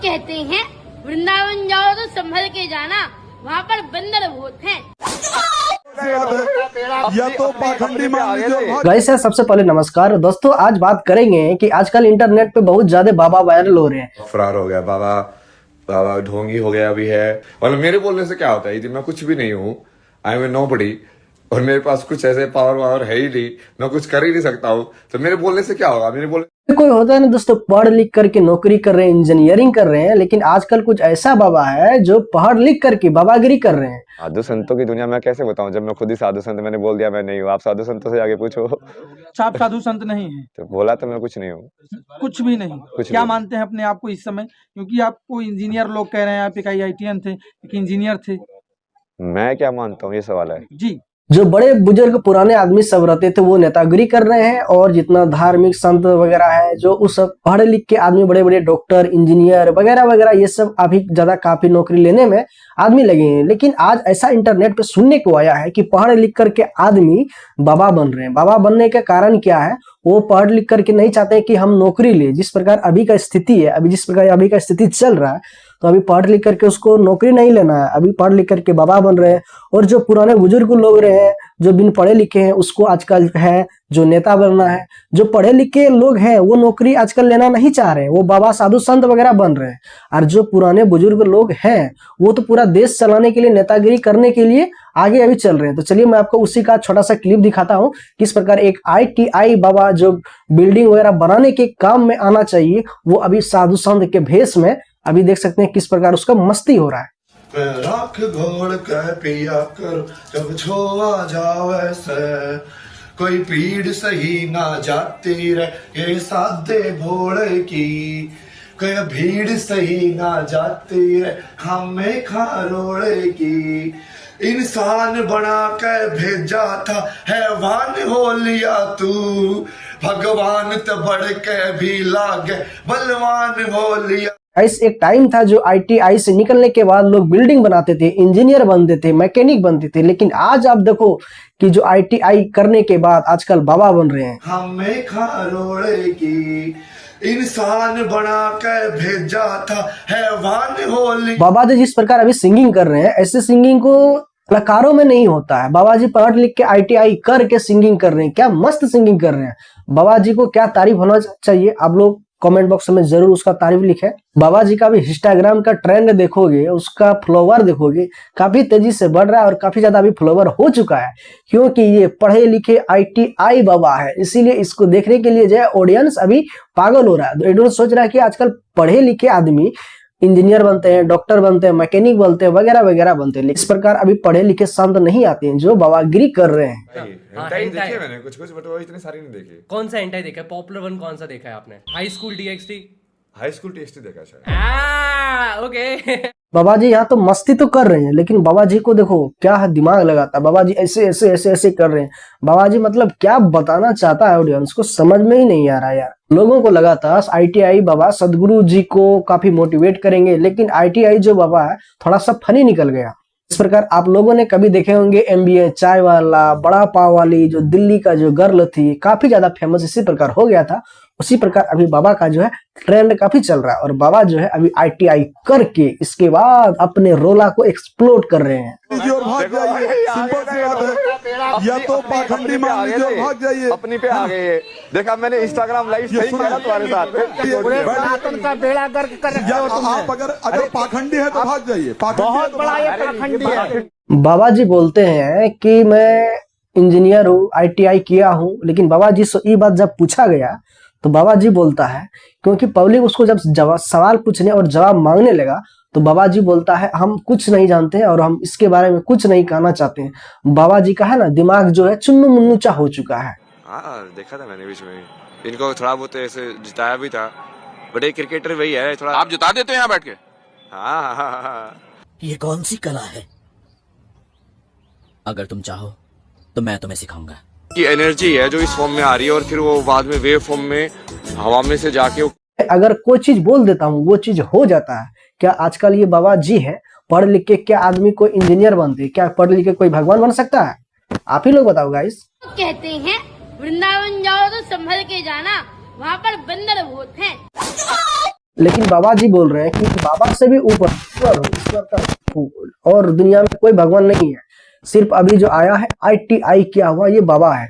या तो पाखंडी मान लीजिए। गाइस यार, सबसे पहले नमस्कार दोस्तों। आज बात करेंगे कि आजकल इंटरनेट पे बहुत ज्यादा बाबा वायरल हो रहे हैं। फरार हो गया बाबा, बाबा ढोंगी हो गया अभी है। और मेरे बोलने से क्या होता है, मैं कुछ भी नहीं हूँ, आई एम नोबडी, और मेरे पास कुछ ऐसे पावर है ही नहीं, मैं कुछ कर ही नहीं सकता हूँ, तो मेरे बोलने से क्या होगा। मेरे बोलने कोई होता है ना दोस्तों, पढ़ लिख करके नौकरी कर रहे हैं, इंजीनियरिंग कर रहे हैं, लेकिन आजकल कुछ ऐसा बाबा है जो पढ़ लिख करके बाबागिरी कर रहे हैं। साधु संतों की दुनिया में कैसे बताऊं, जब मैं खुद ही साधु संत, मैंने बोल दिया मैं नहीं हूँ। आप साधु संतों से आगे पूछो। आप साधु संत नहीं है तो बोला तो मैं कुछ नहीं हूँ, कुछ भी नहीं। क्या नहीं। मानते हैं अपने आप को इस समय, क्योंकि आपको इंजीनियर लोग कह रहे हैं, आप एक IITian थे, एक इंजीनियर थे। मैं क्या मानता हूँ, ये सवाल है जी। जो बड़े बुजुर्ग पुराने आदमी सब रहते थे वो नेतागिरी कर रहे हैं, और जितना धार्मिक संत वगैरह है, जो उस पढ़े लिख के आदमी, बड़े बड़े डॉक्टर, इंजीनियर वगैरह वगैरह, ये सब अभी ज्यादा काफी नौकरी लेने में आदमी लगे हैं। लेकिन आज ऐसा इंटरनेट पे सुनने को आया है कि पढ़ लिख करके आदमी बाबा बन रहे हैं। बाबा बनने का कारण क्या है, वो पढ़ लिख करके नहीं चाहते कि हम नौकरी ले। जिस प्रकार अभी का स्थिति है, जिस प्रकार अभी का स्थिति चल रहा है, तो अभी पढ़ लिख करके उसको नौकरी नहीं लेना है, अभी पढ़ लिख करके बाबा बन रहे हैं। और जो पुराने बुजुर्ग लोग रहे हैं, जो बिन पढ़े लिखे हैं, उसको आजकल है जो नेता बनना है। जो पढ़े लिखे लोग हैं वो नौकरी आजकल लेना नहीं चाह रहे हैं, वो बाबा साधु संत वगैरह बन रहे हैं। और जो पुराने बुजुर्ग लोग हैं वो तो पूरा देश चलाने के लिए, नेतागिरी करने के लिए आगे अभी चल रहे हैं। तो चलिए मैं आपको उसी का छोटा सा क्लिप दिखाता हूँ, किस प्रकार एक IIT बाबा जो बिल्डिंग वगैरह बनाने के काम में आना चाहिए, वो अभी साधु संत के भेष में अभी देख सकते हैं किस प्रकार उसका मस्ती हो रहा है। राख घोड़ कह पिया कर जब छोआ जावे से, कोई पीड़ सही ना जाती रे ये सादे भोले की, कोई भीड़ सही ना जाती रे हमें खारोड़े की। इंसान बना के भेजा था हैवान हो लिया तू, भगवान तो बढ़ के भी लागे बलवान हो लिया। ऐसे एक टाइम था जो IIT से निकलने के बाद लोग बिल्डिंग बनाते थे, इंजीनियर बनते थे, मैकेनिक बनते थे। लेकिन आज आप देखो कि जो IIT करने के बाद आजकल बाबा बन रहे हैं। हमें खारोड़े की, इंसान बना के भेजा था हैवान हो लिया। बाबा जी जिस प्रकार अभी सिंगिंग कर रहे हैं, ऐसे सिंगिंग को कलाकारों में नहीं होता है। बाबा जी पढ़ लिख के IIT करके सिंगिंग कर रहे हैं, क्या मस्त सिंगिंग कर रहे हैं। बाबा जी को क्या तारीफ होना चाहिए, आप लोग कमेंट बॉक्स में जरूर उसका तारीफ लिखें। बाबा जी का भी इंस्टाग्राम का ट्रेंड देखोगे, उसका फॉलोवर देखोगे, काफी तेजी से बढ़ रहा है और काफी ज्यादा अभी फॉलोवर हो चुका है, क्योंकि ये पढ़े लिखे IIT बाबा है। इसीलिए इसको देखने के लिए जो है ऑडियंस अभी पागल हो रहा है। ऑडियंस सोच रहा है कि आजकल पढ़े लिखे आदमी इंजीनियर बनते हैं, डॉक्टर बनते हैं, मैकेनिक बनते हैं, वगैरह वगैरह बनते हैं। इस प्रकार अभी पढ़े लिखे संत नहीं आते हैं जो बाबागिरी कर रहे हैं। देखे मैंने कुछ बट वो इतने सारे नहीं देखे। कौन सा एंटाई देखा है? पॉपुलर वन कौन सा देखा है आपने? High school DxD? High school test देखा शायद। ओके। बाबा जी यहाँ तो मस्ती तो कर रहे हैं, लेकिन बाबा जी को देखो क्या दिमाग लगाता है। बाबा जी ऐसे ऐसे ऐसे ऐसे कर रहे हैं। बाबा जी मतलब क्या बताना चाहता है ऑडियंस को, समझ में ही नहीं आ रहा यार। लोगों को लगा था IIT बाबा सदगुरु जी को काफी मोटिवेट करेंगे, लेकिन IIT जो बाबा है थोड़ा सा फनी निकल गया। इस प्रकार आप लोगों ने कभी देखे होंगे MBA चाय वाला, बड़ा पाव वाली, जो दिल्ली का जो गर्ल थी, काफी ज्यादा फेमस इसी प्रकार हो गया था। उसी प्रकार अभी बाबा का जो है ट्रेंड काफी चल रहा है, और बाबा जो है अभी IIT करके इसके बाद अपने रोला को एक्सप्लोर कर रहे हैं। और भाग जाइए, सिंपल सी बात है। या तो पाखंडी मान लीजिए और भाग जाइए। अपनी पे आ गए। देखा मैंने इंस्टाग्राम लाइव सही किया तुम्हारे साथ। आप अगर पाखंडी है तो भाग जाइए। बहुत बड़ा बाबा जी बोलते हैं कि मैं इंजीनियर हूँ, IIT किया हूँ, लेकिन बाबा जी से ये बात जब पूछा गया तो बाबा जी बोलता है, क्योंकि पब्लिक उसको जब सवाल पूछने और जवाब मांगने लगा, तो बाबा जी बोलता है हम कुछ नहीं जानते हैं और हम इसके बारे में कुछ नहीं कहना चाहते हैं। बाबा जी का है ना दिमाग जो है चुन्नू मुन्नूचा हो चुका है। हाँ देखा था मैंने बीच में, इनको थोड़ा बहुत ऐसे जिताया भी था, बट एक क्रिकेटर वही है थोड़ा। आप जिता देते हैं यहाँ बैठ के? हाँ। ये कौन सी कला है? अगर तुम चाहो तो मैं तुम्हें सिखाऊंगा। की एनर्जी है जो इस फॉर्म में आ रही है, और फिर वो बाद में वेव फॉर्म में हवा में से जाके अगर कोई चीज बोल देता हूँ वो चीज हो जाता है। क्या आजकल ये बाबा जी है, पढ़ लिख के क्या आदमी कोई इंजीनियर बनते, क्या पढ़ लिख के कोई भगवान बन सकता है? आप ही लोग बताओ गाइस। कहते हैं वृंदावन जाओ तो संभल के जाना, वहाँ पर बंदर बहुत हैं। लेकिन बाबा जी बोल रहे हैं कि बाबा से भी ऊपर ईश्वर का और दुनिया में कोई भगवान नहीं है। सिर्फ अभी जो आया है ITI किया हुआ ये बाबा है।